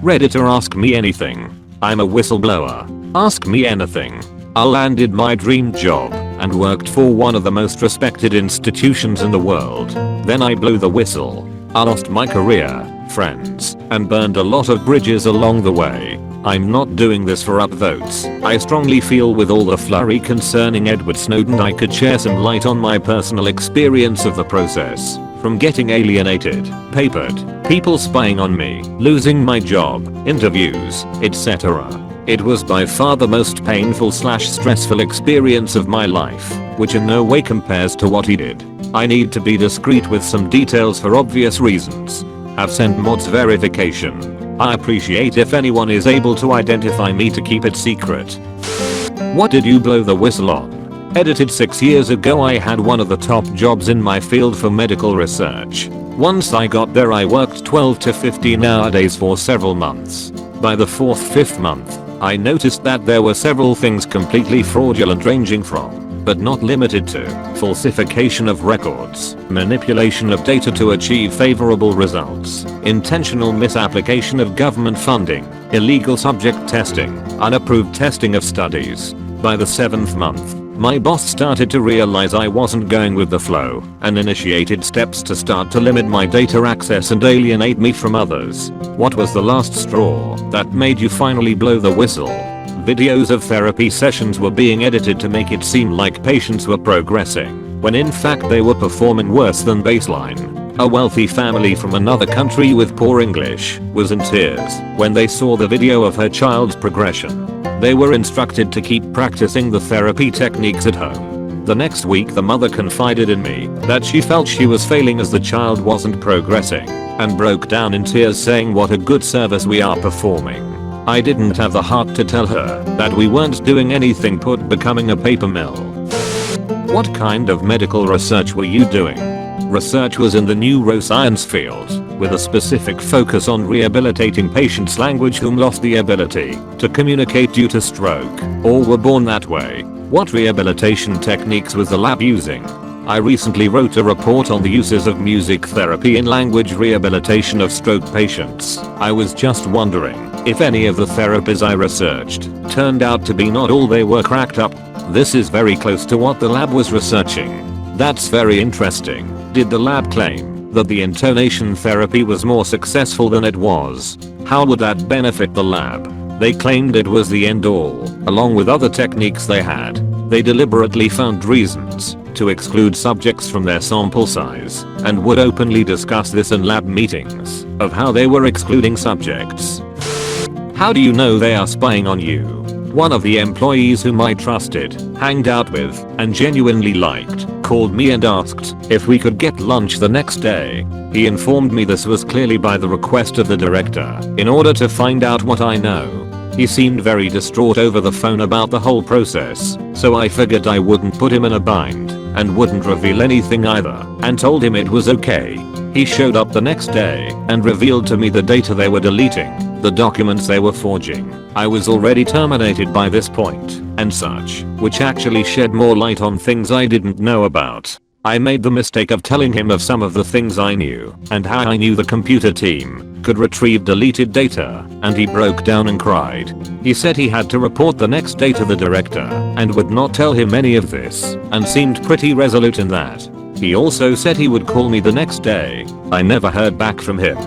Redditor ask me anything. I'm a whistleblower. Ask me anything. I landed my dream job and worked for one of the most respected institutions in the world. Then I blew the whistle. I lost my career, friends, and burned a lot of bridges along the way. I'm not doing this for upvotes. I strongly feel with all the flurry concerning Edward Snowden I could share some light on my personal experience of the process. From getting alienated, papered, people spying on me, losing my job, interviews, etc. It was by far the most painful / stressful experience of my life, which in no way compares to what he did. I need to be discreet with some details for obvious reasons. Have sent mods verification. I appreciate if anyone is able to identify me to keep it secret. What did you blow the whistle on? Edited 6 years ago I had one of the top jobs in my field for medical research. Once I got there I worked 12 to 15 hour days for several months. By the 4th-5th month, I noticed that there were several things completely fraudulent ranging from, but not limited to, falsification of records, manipulation of data to achieve favorable results, intentional misapplication of government funding, illegal subject testing, unapproved testing of studies. By the 7th month, my boss started to realize I wasn't going with the flow and initiated steps to start to limit my data access and alienate me from others. What was the last straw that made you finally blow the whistle? Videos of therapy sessions were being edited to make it seem like patients were progressing, when in fact they were performing worse than baseline. A wealthy family from another country with poor English was in tears when they saw the video of her child's progression. They were instructed to keep practicing the therapy techniques at home. The next week the mother confided in me that she felt she was failing as the child wasn't progressing, and broke down in tears saying what a good service we are performing. I didn't have the heart to tell her that we weren't doing anything but becoming a paper mill. What kind of medical research were you doing? Research was in the neuroscience field, with a specific focus on rehabilitating patients' language whom lost the ability to communicate due to stroke, or were born that way. What rehabilitation techniques was the lab using? I recently wrote a report on the uses of music therapy in language rehabilitation of stroke patients. I was just wondering if any of the therapies I researched turned out to be not all they were cracked up. This is very close to what the lab was researching. That's very interesting. Did the lab claim that the intonation therapy was more successful than it was? How would that benefit the lab? They claimed it was the end all, along with other techniques they had. They deliberately found reasons to exclude subjects from their sample size, and would openly discuss this in lab meetings, of how they were excluding subjects. How do you know they are spying on you? One of the employees whom I trusted, hanged out with, and genuinely liked, called me and asked if we could get lunch the next day. He informed me this was clearly by the request of the director, in order to find out what I know. He seemed very distraught over the phone about the whole process, so I figured I wouldn't put him in a bind, and wouldn't reveal anything either, and told him it was okay. He showed up the next day and revealed to me the data they were deleting, the documents they were forging. I was already terminated by this point, and such, which actually shed more light on things I didn't know about. I made the mistake of telling him of some of the things I knew, and how I knew the computer team could retrieve deleted data, and he broke down and cried. He said he had to report the next day to the director, and would not tell him any of this, and seemed pretty resolute in that. He also said he would call me the next day. I never heard back from him.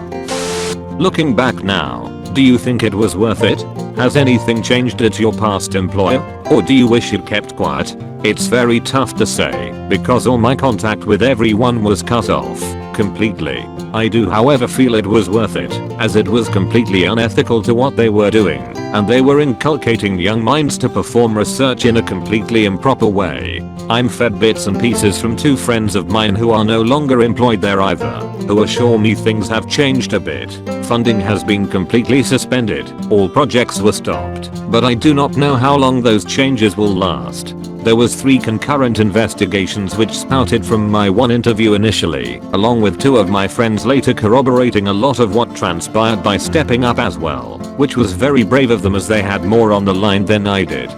Looking back now, do you think it was worth it? Has anything changed at your past employer? Or do you wish you'd kept quiet? It's very tough to say, because all my contact with everyone was cut off, completely. I do however feel it was worth it, as it was completely unethical to what they were doing, and they were inculcating young minds to perform research in a completely improper way. I'm fed bits and pieces from two friends of mine who are no longer employed there either, who assure me things have changed a bit. Funding has been completely suspended, all projects were stopped, but I do not know how long those changes will last. There was 3 concurrent investigations which spouted from my one interview initially, along with 2 of my friends later corroborating a lot of what transpired by stepping up as well, which was very brave of them as they had more on the line than I did.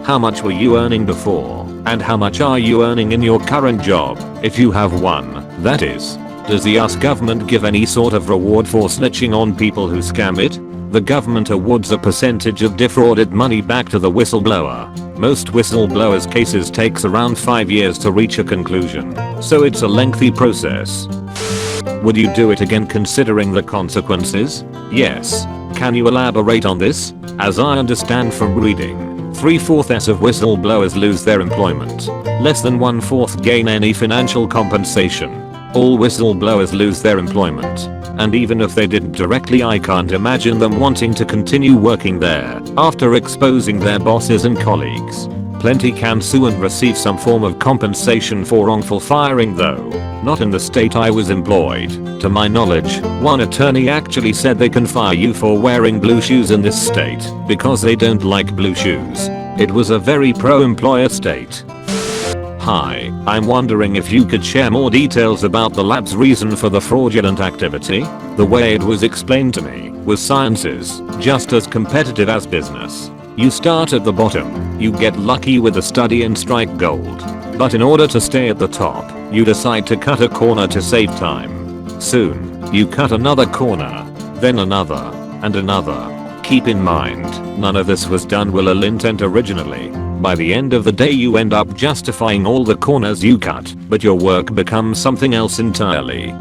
How much were you earning before, and how much are you earning in your current job, if you have one, that is? Does the US government give any sort of reward for snitching on people who scam it? The government awards a percentage of defrauded money back to the whistleblower. Most whistleblowers cases takes around 5 years to reach a conclusion, so it's a lengthy process. Would you do it again considering the consequences? Yes. Can you elaborate on this? As I understand from reading, 3/4 of whistleblowers lose their employment. Less than 1/4 gain any financial compensation. All whistleblowers lose their employment. And even if they didn't directly, I can't imagine them wanting to continue working there after exposing their bosses and colleagues. Plenty can sue and receive some form of compensation for wrongful firing though. Not in the state I was employed. To my knowledge, one attorney actually said they can fire you for wearing blue shoes in this state because they don't like blue shoes. It was a very pro-employer state. Hi, I'm wondering if you could share more details about the lab's reason for the fraudulent activity. The way it was explained to me was science is just as competitive as business. You start at the bottom, you get lucky with a study and strike gold. But in order to stay at the top, you decide to cut a corner to save time. Soon, you cut another corner, then another, and another. Keep in mind, none of this was done with ill intent originally. By the end of the day you end up justifying all the corners you cut, but your work becomes something else entirely.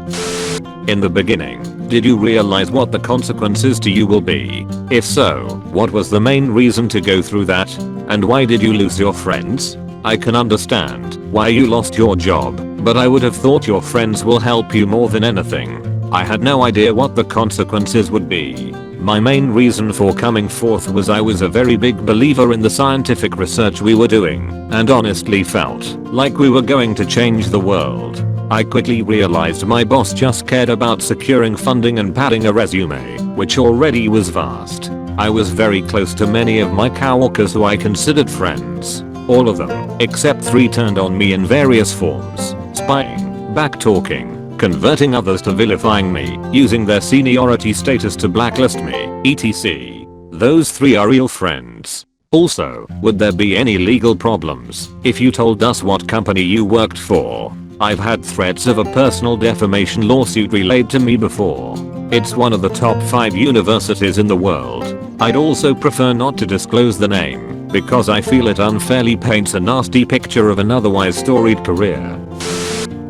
In the beginning, did you realize what the consequences to you will be? If so, what was the main reason to go through that? And why did you lose your friends? I can understand why you lost your job, but I would have thought your friends will help you more than anything. I had no idea what the consequences would be. My main reason for coming forth was I was a very big believer in the scientific research we were doing, and honestly felt like we were going to change the world. I quickly realized my boss just cared about securing funding and padding a resume, which already was vast. I was very close to many of my coworkers who I considered friends. All of them, except 3, turned on me in various forms: spying, backtalking, converting others to vilifying me, using their seniority status to blacklist me, etc. Those 3 are real friends. Also, would there be any legal problems if you told us what company you worked for? I've had threats of a personal defamation lawsuit relayed to me before. It's one of the top 5 universities in the world. I'd also prefer not to disclose the name, because I feel it unfairly paints a nasty picture of an otherwise storied career.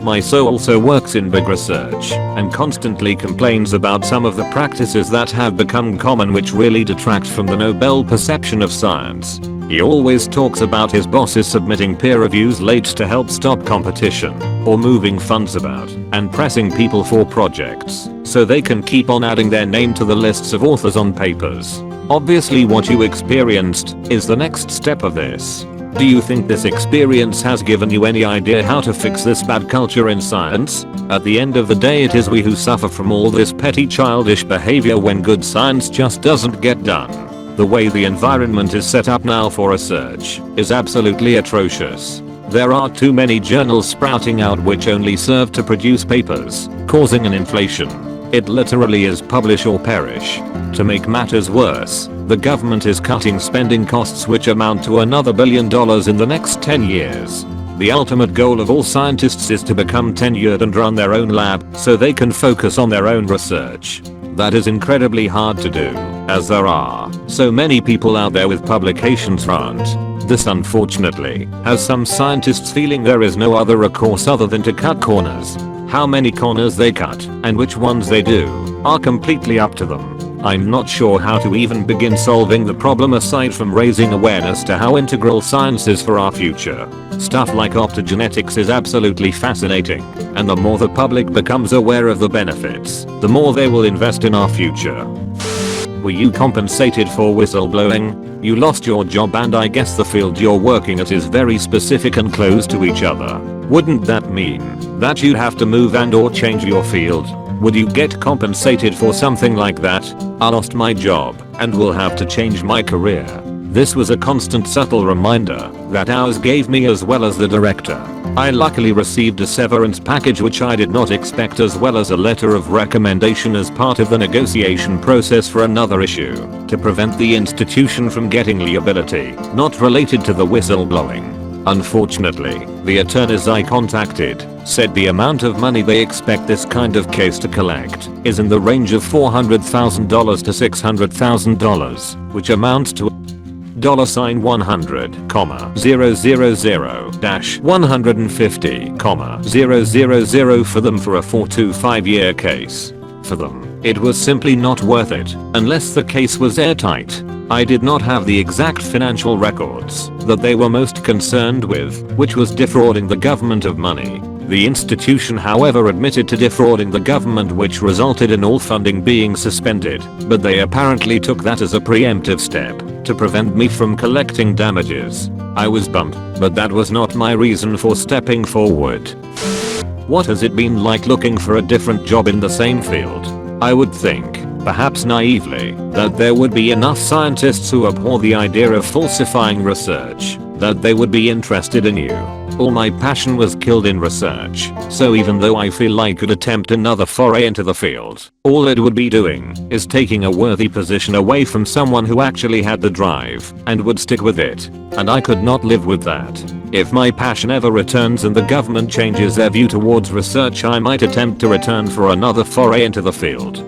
My SO also works in big research and constantly complains about some of the practices that have become common which really detract from the Nobel perception of science. He always talks about his bosses submitting peer reviews late to help stop competition, or moving funds about and pressing people for projects so they can keep on adding their name to the lists of authors on papers. Obviously what you experienced is the next step of this. Do you think this experience has given you any idea how to fix this bad culture in science? At the end of the day it is we who suffer from all this petty childish behavior when good science just doesn't get done. The way the environment is set up now for research is absolutely atrocious. There are too many journals sprouting out which only serve to produce papers, causing an inflation. It literally is publish or perish. To make matters worse, the government is cutting spending costs which amount to another $1 billion in the next 10 years. The ultimate goal of all scientists is to become tenured and run their own lab so they can focus on their own research. That is incredibly hard to do, as there are so many people out there with publications aren't. This unfortunately has some scientists feeling there is no other recourse other than to cut corners. How many corners they cut and which ones they do are completely up to them. I'm not sure how to even begin solving the problem aside from raising awareness to how integral science is for our future. Stuff like optogenetics is absolutely fascinating, and the more the public becomes aware of the benefits, the more they will invest in our future. Were you compensated for whistleblowing? You lost your job and I guess the field you're working at is very specific and close to each other. Wouldn't that mean that you'd have to move and or change your field? Would you get compensated for something like that? I lost my job and will have to change my career. This was a constant subtle reminder that ours gave me as well as the director. I luckily received a severance package which I did not expect as well as a letter of recommendation as part of the negotiation process for another issue to prevent the institution from getting liability not related to the whistleblowing. Unfortunately, the attorneys I contacted said the amount of money they expect this kind of case to collect is in the range of $400,000 to $600,000, which amounts to $100,000-150,000 for them for a 4 to 5 year case. For them, it was simply not worth it unless the case was airtight. I did not have the exact financial records that they were most concerned with, which was defrauding the government of money. The institution however admitted to defrauding the government, which resulted in all funding being suspended, but they apparently took that as a preemptive step to prevent me from collecting damages. I was bummed, but that was not my reason for stepping forward. What has it been like looking for a different job in the same field? I would think, perhaps naively, that there would be enough scientists who abhor the idea of falsifying research, that they would be interested in you. All my passion was killed in research, so even though I feel I could attempt another foray into the field, all it would be doing is taking a worthy position away from someone who actually had the drive and would stick with it, and I could not live with that. If my passion ever returns and the government changes their view towards research, I might attempt to return for another foray into the field.